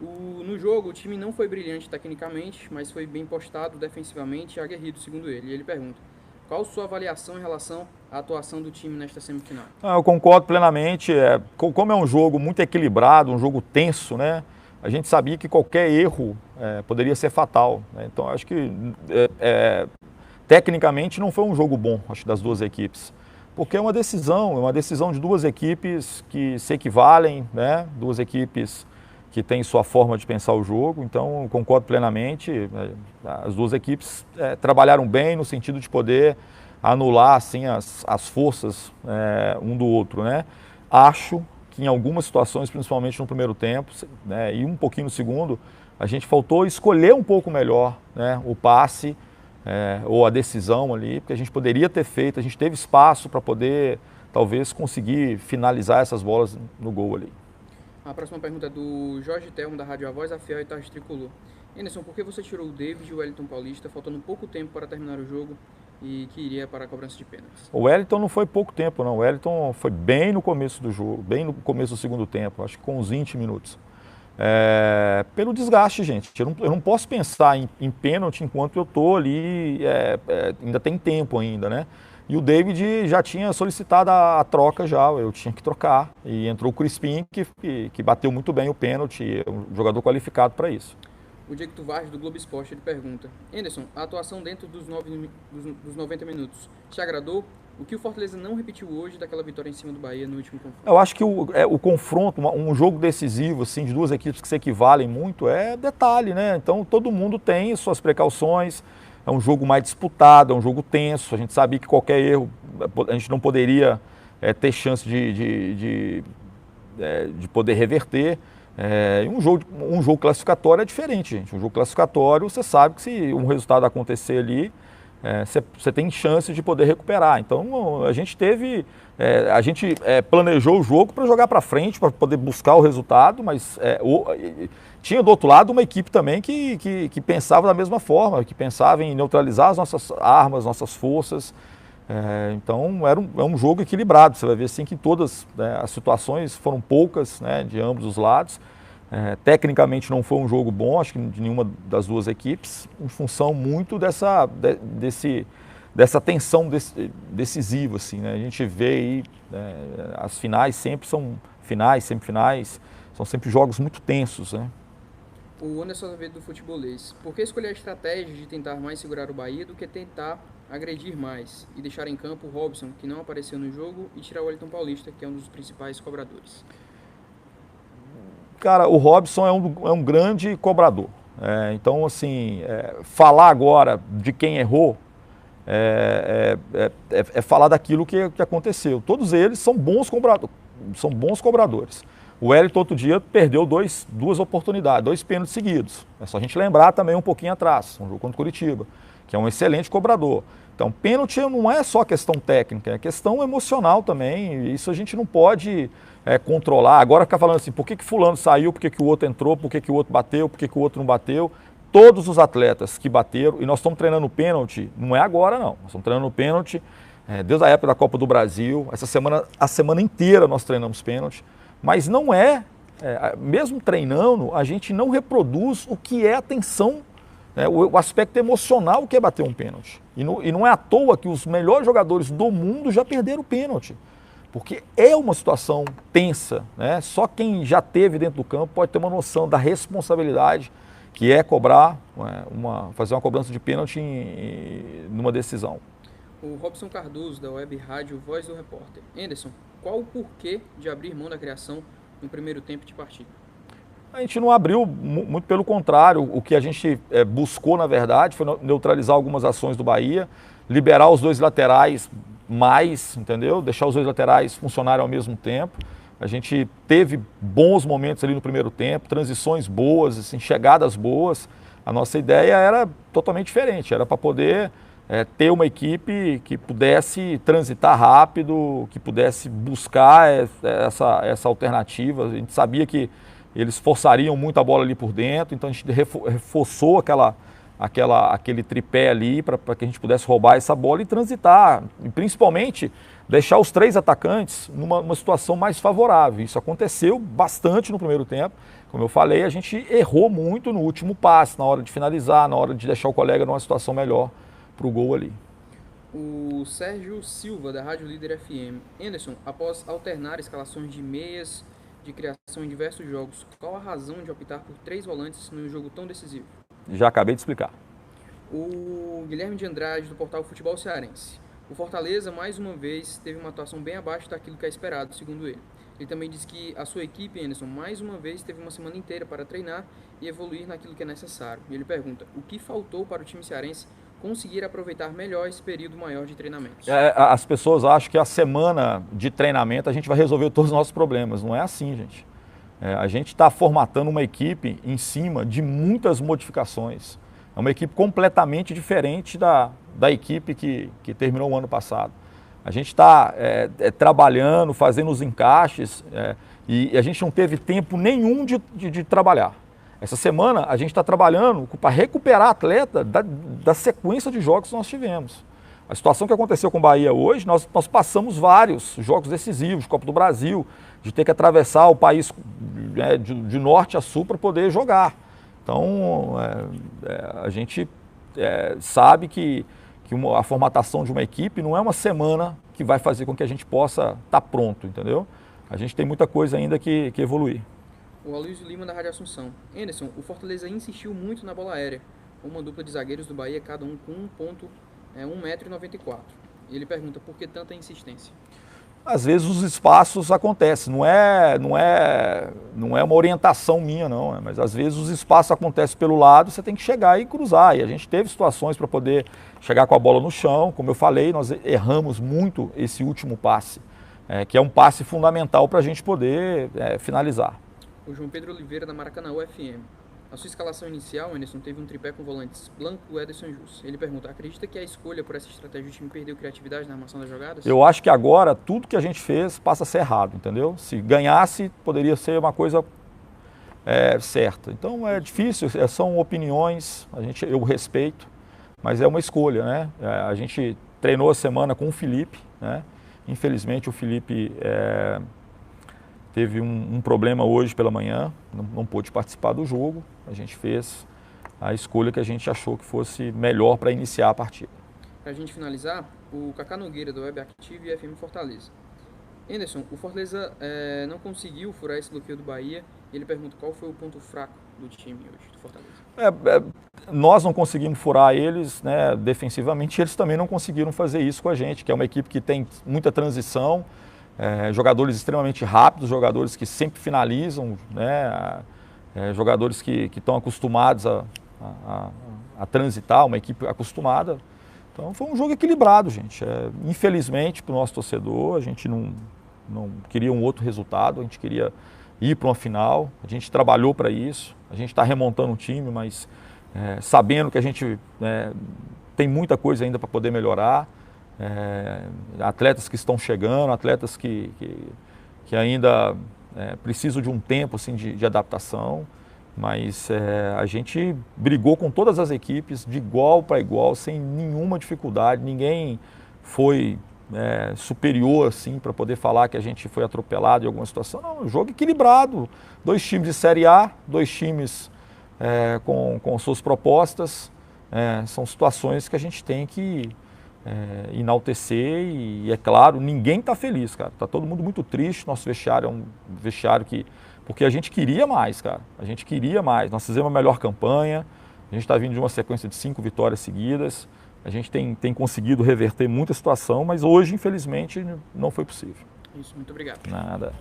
No jogo, o time não foi brilhante tecnicamente, mas foi bem postado defensivamente e aguerrido, segundo ele. E ele pergunta: qual sua avaliação em relação à atuação do time nesta semifinal? Eu concordo plenamente. Como é um jogo muito equilibrado, um jogo tenso, né? A gente sabia que qualquer erro poderia ser fatal, né? Então, acho que tecnicamente não foi um jogo bom, acho, das duas equipes. Porque é uma decisão de duas equipes que se equivalem, né? Duas equipes que têm sua forma de pensar o jogo. Então, concordo plenamente. As duas equipes trabalharam bem no sentido de poder anular assim as forças um do outro, né? Acho que em algumas situações, principalmente no primeiro tempo, né, e um pouquinho no segundo, a gente faltou escolher um pouco melhor, né, o passe ou a decisão ali, porque a gente poderia ter feito, a gente teve espaço para poder talvez conseguir finalizar essas bolas no gol ali. A próxima pergunta é do Jorge Telmo, da Rádio A Voz, a Fiel e Tarde Tricolor. Anderson, por que você tirou o David e o Wellington Paulista, faltando pouco tempo para terminar o jogo e que iria para a cobrança de pênaltis? O Wellington não foi pouco tempo, não. O Wellington foi bem no começo do jogo, bem no começo do segundo tempo, acho que com uns 20 minutos. Pelo desgaste, gente. Eu não posso pensar em pênalti enquanto eu estou ali, ainda tem tempo ainda, né? E o David já tinha solicitado a troca já, eu tinha que trocar. E entrou o Crispim, que bateu muito bem o pênalti, é um jogador qualificado para isso. O Diego Tuvardi, do Globo Esporte, ele pergunta: Anderson, a atuação dentro dos 90 minutos te agradou? O que o Fortaleza não repetiu hoje daquela vitória em cima do Bahia no último confronto? Eu acho que o confronto, um jogo decisivo, assim, de duas equipes que se equivalem muito, é detalhe, né? Então todo mundo tem suas precauções, é um jogo mais disputado, é um jogo tenso, a gente sabia que qualquer erro, a gente não poderia ter chance de poder reverter. Um jogo classificatório é diferente, gente. Um jogo classificatório, você sabe que se um resultado acontecer ali, você tem chance de poder recuperar. Então a gente planejou o jogo para jogar para frente, para poder buscar o resultado, mas tinha do outro lado uma equipe também que pensava da mesma forma, que pensava em neutralizar as nossas armas, nossas forças. Então é um jogo equilibrado. Você vai ver assim que todas as situações foram poucas, né, de ambos os lados. Tecnicamente não foi um jogo bom, acho que de nenhuma das duas equipes, em função muito dessa tensão decisiva, assim, né? A gente vê aí, as finais sempre são finais, semifinais, são sempre jogos muito tensos, né? O Anderson Azevedo, do Futebolês: por que escolher a estratégia de tentar mais segurar o Bahia do que tentar agredir mais e deixar em campo o Robson, que não apareceu no jogo, e tirar o Wellington Paulista, que é um dos principais cobradores? Cara, o Robson é um grande cobrador. Então, assim, falar agora de quem errou é falar daquilo que aconteceu. Todos eles são bons cobradores. O Wellington outro dia perdeu duas oportunidades, 2 pênaltis seguidos. É só a gente lembrar também um pouquinho atrás, um jogo contra o Curitiba, que é um excelente cobrador. Então, pênalti não é só questão técnica, é questão emocional também. Isso a gente não pode controlar. Agora ficar falando assim, por que fulano saiu, por que o outro entrou, por que o outro bateu, por que o outro não bateu. Todos os atletas que bateram, e nós estamos treinando pênalti, não é agora não, nós estamos treinando pênalti desde a época da Copa do Brasil. Essa semana, a semana inteira nós treinamos pênalti, mas não mesmo treinando, a gente não reproduz o que é a tensão, o aspecto emocional que é bater um pênalti. E não é à toa que os melhores jogadores do mundo já perderam o pênalti, porque é uma situação tensa, né? Só quem já teve dentro do campo pode ter uma noção da responsabilidade que é fazer uma cobrança de pênalti numa decisão. O Robson Cardoso, da Web Rádio Voz do Repórter: Anderson, qual o porquê de abrir mão da criação no primeiro tempo de partida? A gente não abriu, muito pelo contrário. O que a gente buscou, na verdade, foi neutralizar algumas ações do Bahia, liberar os 2 laterais mais, entendeu? Deixar os 2 laterais funcionarem ao mesmo tempo. A gente teve bons momentos ali no primeiro tempo, transições boas, assim, chegadas boas. A nossa ideia era totalmente diferente, era para poder ter uma equipe que pudesse transitar rápido, que pudesse buscar essa alternativa. A gente sabia que eles forçariam muito a bola ali por dentro, então a gente reforçou aquele tripé ali para que a gente pudesse roubar essa bola e transitar, e principalmente deixar os 3 atacantes numa situação mais favorável. Isso aconteceu bastante no primeiro tempo, Como eu falei, a gente errou muito no último passe, na hora de finalizar, na hora de deixar o colega numa situação melhor para o gol ali. O Sérgio Silva, da Rádio Líder FM. Anderson, após alternar escalações de meias de criação em diversos jogos, qual a razão de optar por 3 volantes num jogo tão decisivo? Já acabei de explicar. O Guilherme de Andrade, do portal Futebol Cearense. O Fortaleza, mais uma vez, teve uma atuação bem abaixo daquilo que é esperado, segundo ele. Ele também disse que a sua equipe, Anderson, mais uma vez teve uma semana inteira para treinar e evoluir naquilo que é necessário. E ele pergunta, o que faltou para o time cearense conseguir aproveitar melhor esse período maior de treinamentos? As pessoas acham que a semana de treinamento a gente vai resolver todos os nossos problemas. Não é assim, gente. A gente está formatando uma equipe em cima de muitas modificações. É uma equipe completamente diferente da equipe que terminou o ano passado. A gente está trabalhando, fazendo os encaixes e a gente não teve tempo nenhum de trabalhar. Essa semana a gente está trabalhando para recuperar a atleta da sequência de jogos que nós tivemos. A situação que aconteceu com o Bahia hoje, nós passamos vários jogos decisivos, Copa do Brasil, de ter que atravessar o país de norte a sul para poder jogar. Então, a gente sabe que a formatação de uma equipe não é uma semana que vai fazer com que a gente possa estar pronto, entendeu? A gente tem muita coisa ainda que evoluir. O Aloysio Lima, da Rádio Assunção. Anderson, o Fortaleza insistiu muito na bola aérea, com uma dupla de zagueiros do Bahia, cada um com 1,94 m. E ele pergunta por que tanta insistência. Às vezes os espaços acontecem, não é uma orientação minha não, mas às vezes os espaços acontecem pelo lado, você tem que chegar e cruzar, e a gente teve situações para poder chegar com a bola no chão, como eu falei, nós erramos muito esse último passe, que é um passe fundamental para a gente poder finalizar. O João Pedro Oliveira, da Maracanã FM. A sua escalação inicial, Anderson, teve um tripé com volantes Blanco e Ederson Jus. Ele pergunta, acredita que a escolha por essa estratégia do time perdeu criatividade na armação das jogadas? Eu acho que agora tudo que a gente fez passa a ser errado, entendeu? Se ganhasse, poderia ser uma coisa certa. Então é difícil, são opiniões, eu respeito, mas é uma escolha, né? A gente treinou a semana com o Felipe, né? Infelizmente o Felipe teve um problema hoje pela manhã, não pôde participar do jogo. A gente fez a escolha que a gente achou que fosse melhor para iniciar a partida. Para a gente finalizar, o Cacá Nogueira, do Web Active e FM Fortaleza. Anderson, o Fortaleza não conseguiu furar esse bloqueio do Bahia e ele pergunta qual foi o ponto fraco do time hoje, do Fortaleza. Nós não conseguimos furar eles, né, defensivamente, eles também não conseguiram fazer isso com a gente, que é uma equipe que tem muita transição, jogadores extremamente rápidos, jogadores que sempre finalizam, né, jogadores que estão acostumados a transitar, uma equipe acostumada. Então foi um jogo equilibrado, gente. Infelizmente para o nosso torcedor, a gente não queria um outro resultado, a gente queria ir para uma final, a gente trabalhou para isso, a gente está remontando o time, mas sabendo que a gente tem muita coisa ainda para poder melhorar. Atletas que estão chegando, atletas que ainda precisam de um tempo assim, de adaptação, mas a gente brigou com todas as equipes de igual para igual, sem nenhuma dificuldade, ninguém foi superior assim para poder falar que a gente foi atropelado em alguma situação. Não, um jogo equilibrado, 2 times de Série A, 2 times com suas propostas, são situações que a gente tem que enaltecer e é claro, ninguém está feliz, cara. Está todo mundo muito triste, nosso vestiário é um vestiário porque a gente queria mais, cara. A gente queria mais. Nós fizemos a melhor campanha, a gente está vindo de uma sequência de 5 vitórias seguidas, a gente tem conseguido reverter muita situação, mas hoje, infelizmente, não foi possível. Isso, muito obrigado. Nada.